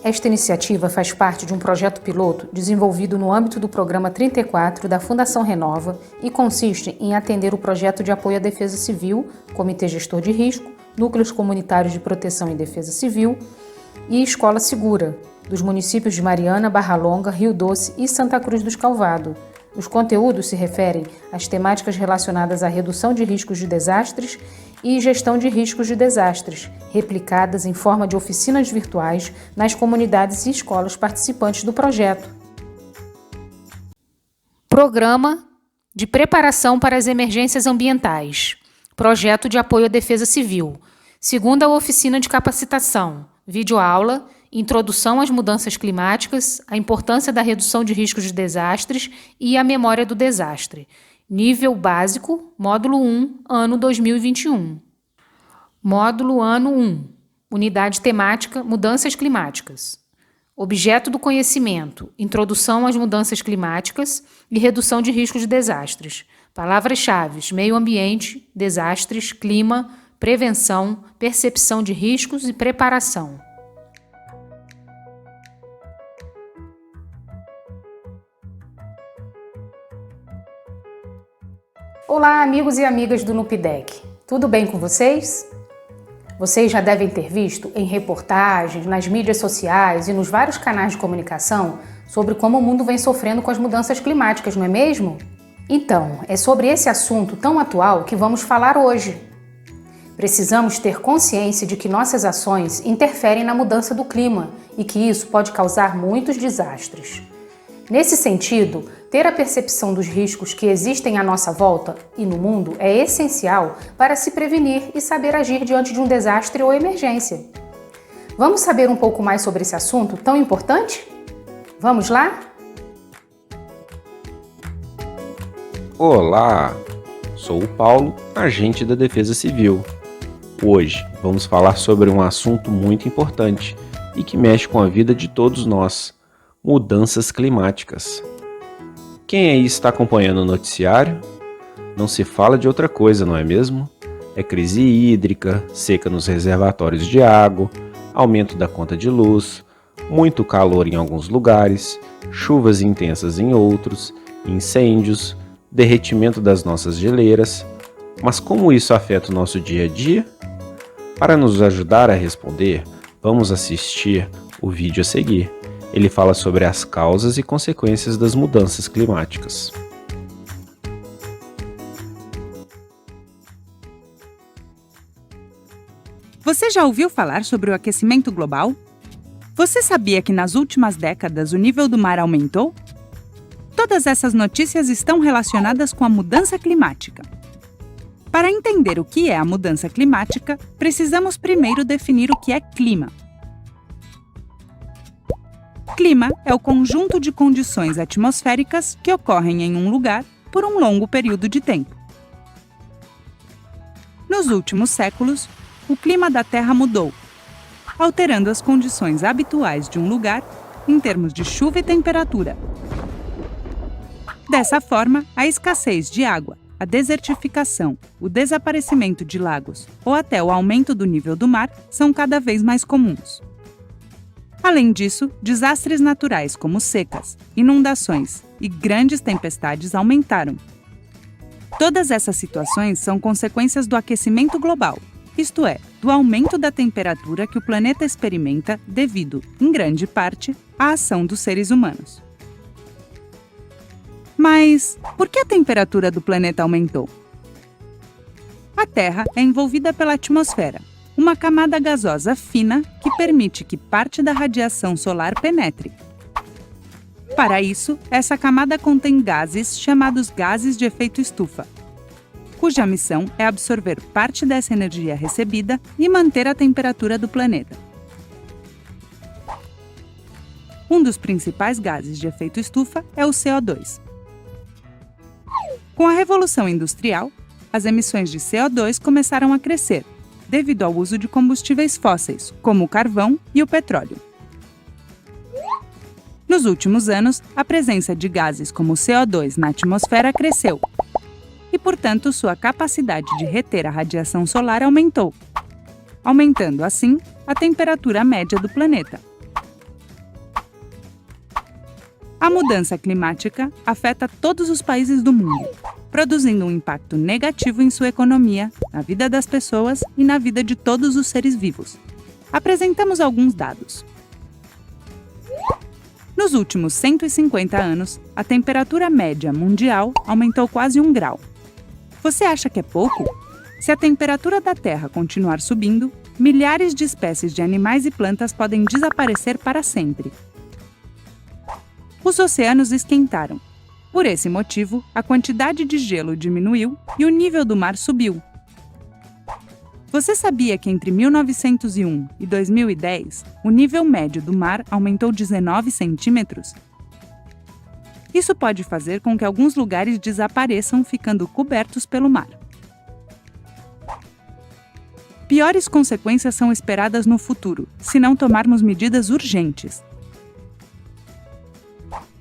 Esta iniciativa faz parte de um projeto piloto desenvolvido no âmbito do Programa 34 da Fundação Renova e consiste em atender o projeto de apoio à defesa civil, Comitê Gestor de Risco, Núcleos Comunitários de Proteção e Defesa Civil e Escola Segura, dos municípios de Mariana, Barra Longa, Rio Doce e Santa Cruz dos Calvados. Os conteúdos se referem às temáticas relacionadas à redução de riscos de desastres e gestão de riscos de desastres, replicadas em forma de oficinas virtuais nas comunidades e escolas participantes do projeto. Programa de Preparação para as Emergências Ambientais. Projeto de Apoio à Defesa Civil. Segunda oficina de capacitação. Videoaula. Introdução às mudanças climáticas, a importância da redução de riscos de desastres e a memória do desastre. Nível básico, módulo 1, ano 2021. Módulo ano 1, unidade temática, mudanças climáticas. Objeto do conhecimento, introdução às mudanças climáticas e redução de riscos de desastres. Palavras-chave, meio ambiente, desastres, clima, prevenção, percepção de riscos e preparação. Olá, amigos e amigas do NUPDEC. Tudo bem com vocês? Vocês já devem ter visto em reportagens, nas mídias sociais e nos vários canais de comunicação sobre como o mundo vem sofrendo com as mudanças climáticas, não é mesmo? Então, é sobre esse assunto tão atual que vamos falar hoje. Precisamos ter consciência de que nossas ações interferem na mudança do clima e que isso pode causar muitos desastres. Nesse sentido, ter a percepção dos riscos que existem à nossa volta e no mundo é essencial para se prevenir e saber agir diante de um desastre ou emergência. Vamos saber um pouco mais sobre esse assunto tão importante? Vamos lá? Olá, sou o Paulo, agente da Defesa Civil. Hoje vamos falar sobre um assunto muito importante e que mexe com a vida de todos nós: mudanças climáticas. Quem aí está acompanhando o noticiário? Não se fala de outra coisa, não é mesmo? É crise hídrica, seca nos reservatórios de água, aumento da conta de luz, muito calor em alguns lugares, chuvas intensas em outros, incêndios, derretimento das nossas geleiras. Mas como isso afeta o nosso dia a dia? Para nos ajudar a responder, vamos assistir o vídeo a seguir. Ele fala sobre as causas e consequências das mudanças climáticas. Você já ouviu falar sobre o aquecimento global? Você sabia que nas últimas décadas o nível do mar aumentou? Todas essas notícias estão relacionadas com a mudança climática. Para entender o que é a mudança climática, precisamos primeiro definir o que é clima. Clima é o conjunto de condições atmosféricas que ocorrem em um lugar por um longo período de tempo. Nos últimos séculos, o clima da Terra mudou, alterando as condições habituais de um lugar em termos de chuva e temperatura. Dessa forma, a escassez de água, a desertificação, o desaparecimento de lagos ou até o aumento do nível do mar são cada vez mais comuns. Além disso, desastres naturais como secas, inundações e grandes tempestades aumentaram. Todas essas situações são consequências do aquecimento global, isto é, do aumento da temperatura que o planeta experimenta devido, em grande parte, à ação dos seres humanos. Mas por que a temperatura do planeta aumentou? A Terra é envolvida pela atmosfera, uma camada gasosa fina que permite que parte da radiação solar penetre. Para isso, essa camada contém gases chamados gases de efeito estufa, cuja missão é absorver parte dessa energia recebida e manter a temperatura do planeta. Um dos principais gases de efeito estufa é o CO2. Com a Revolução Industrial, as emissões de CO2 começaram a crescer, devido ao uso de combustíveis fósseis, como o carvão e o petróleo. Nos últimos anos, a presença de gases como o CO2 na atmosfera cresceu e, portanto, sua capacidade de reter a radiação solar aumentou, aumentando, assim, a temperatura média do planeta. A mudança climática afeta todos os países do mundo, produzindo um impacto negativo em sua economia, na vida das pessoas e na vida de todos os seres vivos. Apresentamos alguns dados. Nos últimos 150 anos, a temperatura média mundial aumentou quase 1 grau. Você acha que é pouco? Se a temperatura da Terra continuar subindo, milhares de espécies de animais e plantas podem desaparecer para sempre. Os oceanos esquentaram. Por esse motivo, a quantidade de gelo diminuiu e o nível do mar subiu. Você sabia que entre 1901 e 2010, o nível médio do mar aumentou 19 centímetros? Isso pode fazer com que alguns lugares desapareçam, ficando cobertos pelo mar. Piores consequências são esperadas no futuro, se não tomarmos medidas urgentes.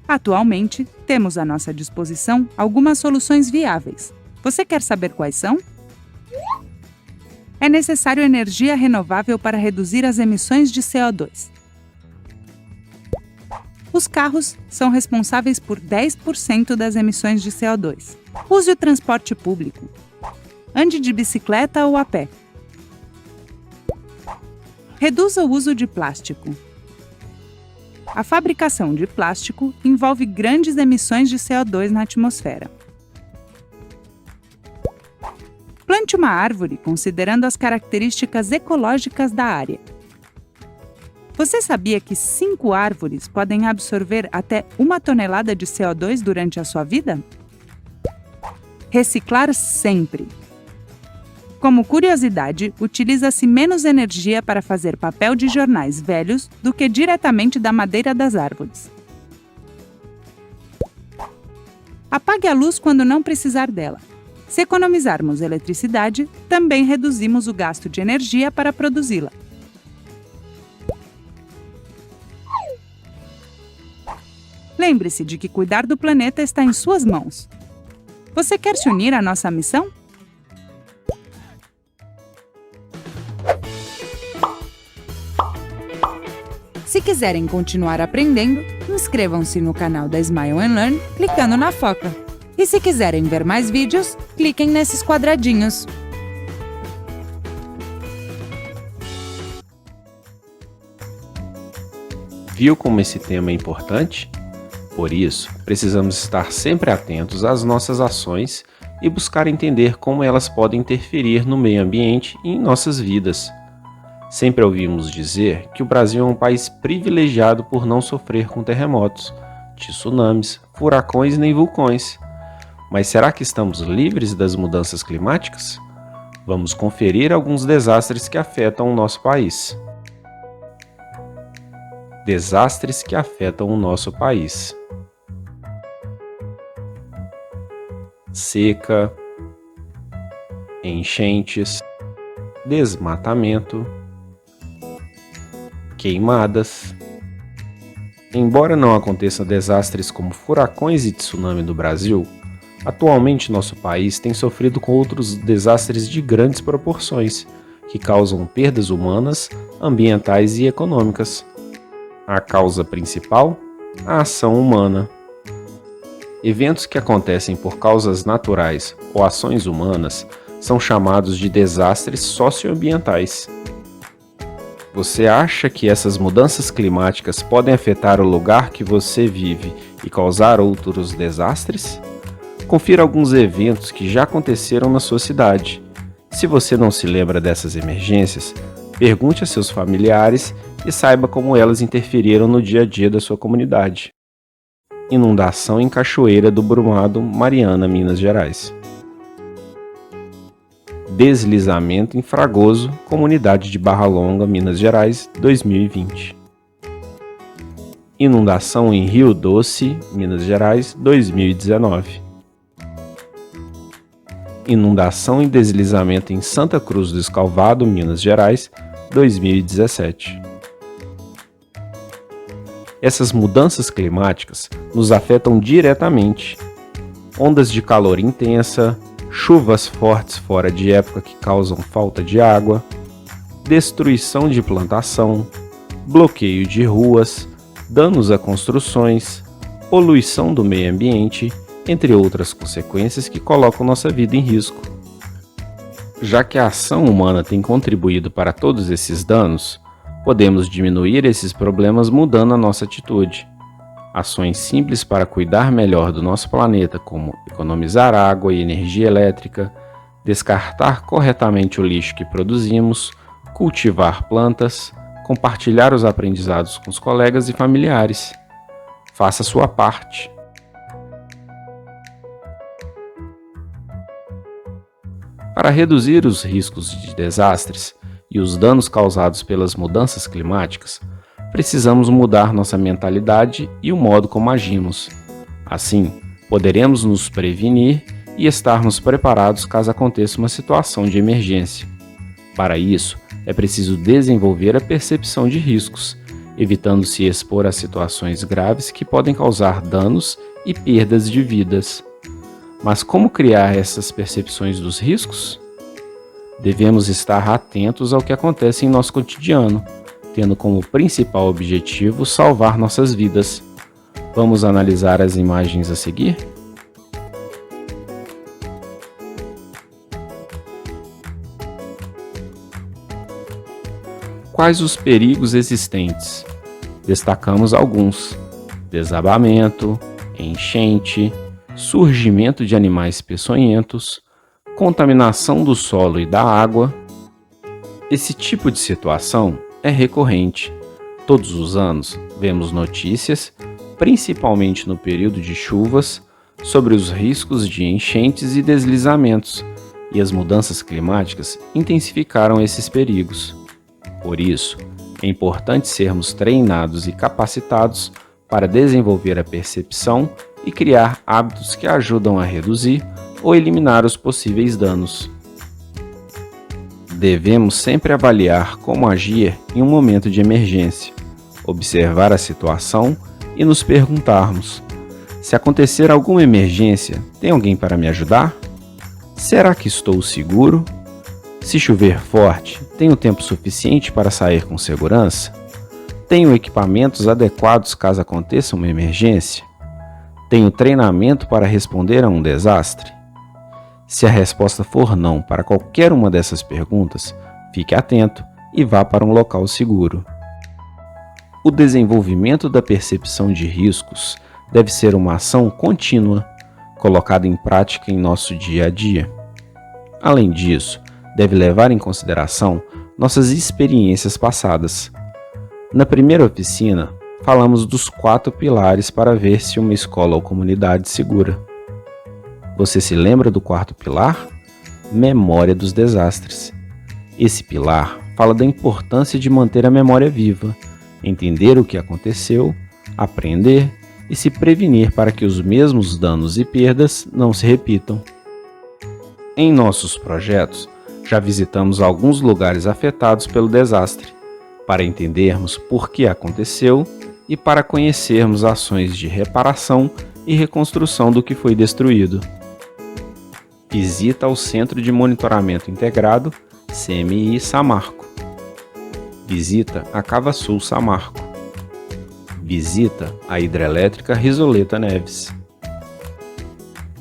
Atualmente, temos à nossa disposição algumas soluções viáveis. Você quer saber quais são? É necessário energia renovável para reduzir as emissões de CO2. Os carros são responsáveis por 10% das emissões de CO2. Use o transporte público. Ande de bicicleta ou a pé. Reduza o uso de plástico. A fabricação de plástico envolve grandes emissões de CO2 na atmosfera. Plante uma árvore considerando as características ecológicas da área. Você sabia que 5 árvores podem absorver até 1 tonelada de CO2 durante a sua vida? Reciclar sempre. Como curiosidade, utiliza-se menos energia para fazer papel de jornais velhos do que diretamente da madeira das árvores. Apague a luz quando não precisar dela. Se economizarmos eletricidade, também reduzimos o gasto de energia para produzi-la. Lembre-se de que cuidar do planeta está em suas mãos. Você quer se unir à nossa missão? Se quiserem continuar aprendendo, inscrevam-se no canal da Smile & Learn clicando na foca. E se quiserem ver mais vídeos, cliquem nesses quadradinhos. Viu como esse tema é importante? Por isso, precisamos estar sempre atentos às nossas ações e buscar entender como elas podem interferir no meio ambiente e em nossas vidas. Sempre ouvimos dizer que o Brasil é um país privilegiado por não sofrer com terremotos, tsunamis, furacões nem vulcões. Mas será que estamos livres das mudanças climáticas? Vamos conferir alguns desastres que afetam o nosso país. Desastres que afetam o nosso país. Seca, enchentes, desmatamento, queimadas. Embora não aconteçam desastres como furacões e tsunami no Brasil, atualmente nosso país tem sofrido com outros desastres de grandes proporções, que causam perdas humanas, ambientais e econômicas. A causa principal? A ação humana. Eventos que acontecem por causas naturais ou ações humanas são chamados de desastres socioambientais. Você acha que essas mudanças climáticas podem afetar o lugar que você vive e causar outros desastres? Confira alguns eventos que já aconteceram na sua cidade. Se você não se lembra dessas emergências, pergunte a seus familiares e saiba como elas interferiram no dia a dia da sua comunidade. Inundação em Cachoeira do Brumado, Mariana, Minas Gerais. Deslizamento em Fragoso, comunidade de Barra Longa, Minas Gerais, 2020. Inundação em Rio Doce, Minas Gerais, 2019. Inundação e deslizamento em Santa Cruz do Escalvado, Minas Gerais, 2017. Essas mudanças climáticas nos afetam diretamente. Ondas de calor intensa, chuvas fortes fora de época que causam falta de água, destruição de plantação, bloqueio de ruas, danos a construções, poluição do meio ambiente, entre outras consequências que colocam nossa vida em risco. Já que a ação humana tem contribuído para todos esses danos, podemos diminuir esses problemas mudando a nossa atitude. Ações simples para cuidar melhor do nosso planeta, como economizar água e energia elétrica, descartar corretamente o lixo que produzimos, cultivar plantas, compartilhar os aprendizados com os colegas e familiares. Faça sua parte. Para reduzir os riscos de desastres e os danos causados pelas mudanças climáticas, precisamos mudar nossa mentalidade e o modo como agimos. Assim, poderemos nos prevenir e estarmos preparados caso aconteça uma situação de emergência. Para isso, é preciso desenvolver a percepção de riscos, evitando se expor a situações graves que podem causar danos e perdas de vidas. Mas como criar essas percepções dos riscos? Devemos estar atentos ao que acontece em nosso cotidiano, tendo como principal objetivo salvar nossas vidas. Vamos analisar as imagens a seguir? Quais os perigos existentes? Destacamos alguns: desabamento, enchente, surgimento de animais peçonhentos, contaminação do solo e da água. Esse tipo de situação é recorrente. Todos os anos vemos notícias, principalmente no período de chuvas, sobre os riscos de enchentes e deslizamentos, e as mudanças climáticas intensificaram esses perigos. Por isso, é importante sermos treinados e capacitados para desenvolver a percepção e criar hábitos que ajudam a reduzir ou eliminar os possíveis danos. Devemos sempre avaliar como agir em um momento de emergência, observar a situação e nos perguntarmos: se acontecer alguma emergência, tem alguém para me ajudar? Será que estou seguro? Se chover forte, tenho tempo suficiente para sair com segurança? Tenho equipamentos adequados caso aconteça uma emergência? Tenho treinamento para responder a um desastre? Se a resposta for não para qualquer uma dessas perguntas, fique atento e vá para um local seguro. O desenvolvimento da percepção de riscos deve ser uma ação contínua, colocada em prática em nosso dia a dia. Além disso, deve levar em consideração nossas experiências passadas. Na primeira oficina, falamos dos 4 pilares para ver se uma escola ou comunidade é segura. Você se lembra do 4º pilar? Memória dos desastres. Esse pilar fala da importância de manter a memória viva, entender o que aconteceu, aprender e se prevenir para que os mesmos danos e perdas não se repitam. Em nossos projetos, já visitamos alguns lugares afetados pelo desastre, para entendermos por que aconteceu e para conhecermos ações de reparação e reconstrução do que foi destruído. Visita ao Centro de Monitoramento Integrado, CMI Samarco. Visita a Cava Sul Samarco. Visita a Hidrelétrica Risoleta Neves.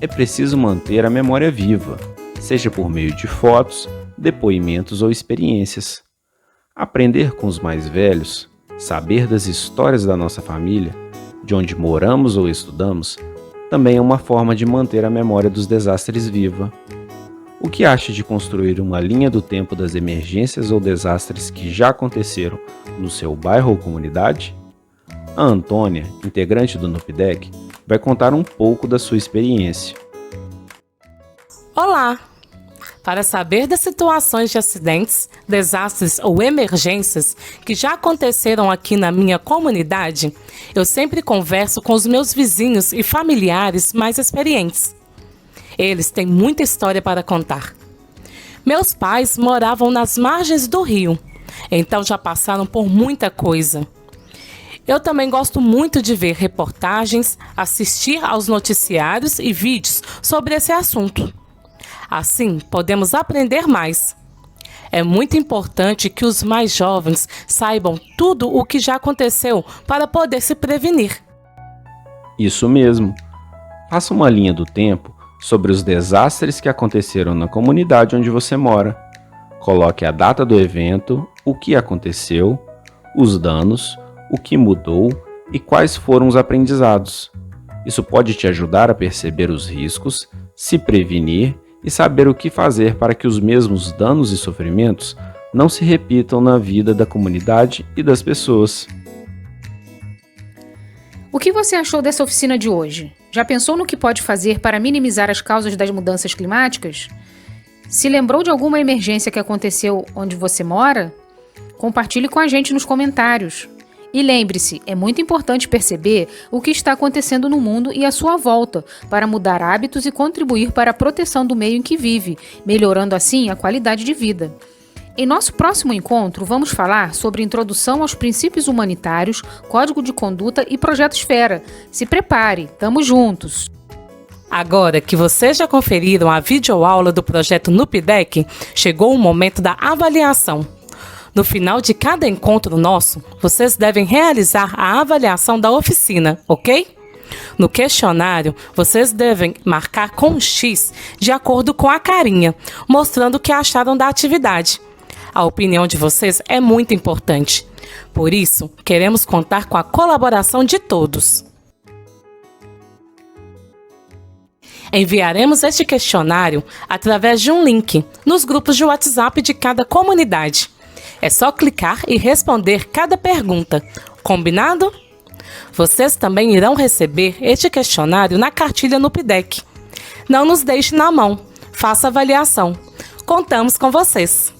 É preciso manter a memória viva, seja por meio de fotos, depoimentos ou experiências. Aprender com os mais velhos, saber das histórias da nossa família, de onde moramos ou estudamos, também é uma forma de manter a memória dos desastres viva. O que acha de construir uma linha do tempo das emergências ou desastres que já aconteceram no seu bairro ou comunidade? A Antônia, integrante do NUPDEC, vai contar um pouco da sua experiência. Olá! Para saber das situações de acidentes, desastres ou emergências que já aconteceram aqui na minha comunidade, eu sempre converso com os meus vizinhos e familiares mais experientes. Eles têm muita história para contar. Meus pais moravam nas margens do rio, então já passaram por muita coisa. Eu também gosto muito de ver reportagens, assistir aos noticiários e vídeos sobre esse assunto. Assim, podemos aprender mais. É muito importante que os mais jovens saibam tudo o que já aconteceu para poder se prevenir. Isso mesmo. Faça uma linha do tempo sobre os desastres que aconteceram na comunidade onde você mora. Coloque a data do evento, o que aconteceu, os danos, o que mudou e quais foram os aprendizados. Isso pode te ajudar a perceber os riscos, se prevenir e saber o que fazer para que os mesmos danos e sofrimentos não se repitam na vida da comunidade e das pessoas. O que você achou dessa oficina de hoje? Já pensou no que pode fazer para minimizar as causas das mudanças climáticas? Se lembrou de alguma emergência que aconteceu onde você mora? Compartilhe com a gente nos comentários. E lembre-se, é muito importante perceber o que está acontecendo no mundo e à sua volta, para mudar hábitos e contribuir para a proteção do meio em que vive, melhorando assim a qualidade de vida. Em nosso próximo encontro, vamos falar sobre introdução aos princípios humanitários, código de conduta e projeto Esfera. Se prepare, tamo juntos! Agora que vocês já conferiram a videoaula do projeto NUPDEC, chegou o momento da avaliação. No final de cada encontro nosso, vocês devem realizar a avaliação da oficina, ok? No questionário, vocês devem marcar com um X de acordo com a carinha, mostrando o que acharam da atividade. A opinião de vocês é muito importante. Por isso, queremos contar com a colaboração de todos. Enviaremos este questionário através de um link nos grupos de WhatsApp de cada comunidade. É só clicar e responder cada pergunta. Combinado? Vocês também irão receber este questionário na cartilha NUPDEC. Não nos deixe na mão. Faça a avaliação. Contamos com vocês!